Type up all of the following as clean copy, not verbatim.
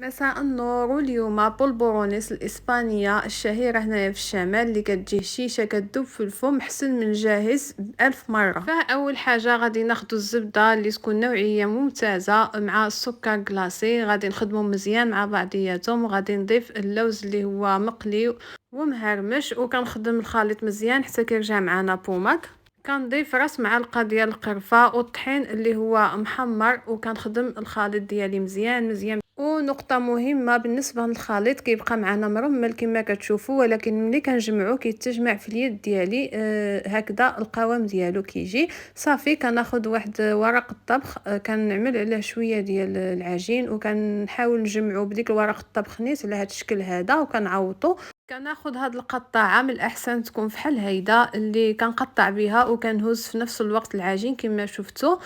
مساء النور. واليوم بولبورونيس الإسبانية الشهيرة هنايا في الشمال اللي كتجي هشيشة كتذوب في الفم حسن من جاهز بألف مرة. فأول حاجة غادي ناخدو الزبدة اللي تكون نوعية ممتازة مع السكر كلاصي، غادي نخدمو مزيان مع بعضياتهم، وغادي نضيف اللوز اللي هو مقلي ومهرمش، وكنخدم الخليط مزيان حتى كيرجع معنا بوماك. كنضيف راس معلقه ديال القرفه والطحين اللي هو محمر، وكنخدم الخليط ديالي مزيان مزيان. ونقطة مهمة بالنسبة للخليط، كيبقى معنا مرمل كما كتشوفوا، ولكن ملي كنجمعو كيتجمع في اليد ديالي هكذا القوام ديالو كيجي صافي. كناخد واحد ورق الطبخ، كنعمل عليه شوية ديال العجين، وكنحاول نجمعو بديك الورق الطبخ نيت على هاد الشكل هذا، وكنعوطو. كناخد هاد القطاعة من الأحسن تكون فحال هيدا اللي كنقطع بها، وكنهز في نفس الوقت العجين كما شفتوا.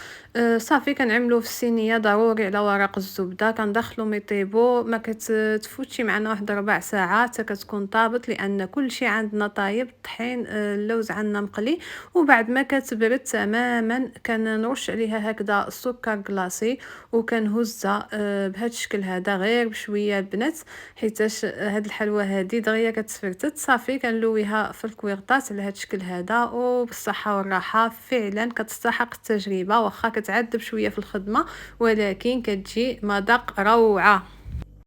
صافي كنعملوه في الصينية ضروري على ورق الزبدة، كندخلو يطيبو، ما كتفوتش معنا واحد 4 ساعات حتى كتكون طابت، لأن كل شيء عندنا طايب. الطحين اللوز عندنا مقلي. وبعد ما كتبرد تماما كنرش عليها هكذا السكر كلاصي، وكنهزها بهذا الشكل هذا غير بشوية البنات، حيتاش هاد الحلوى هادي دغيا كتفرتت. صافي كنلويها في الكويغطاس على هاد الشكل هذا، وبالصحة والراحة. فعلا كتستحق التجربة، واخا كتعذب شوية في الخدمة، ولكن كتجي مذاق روعة.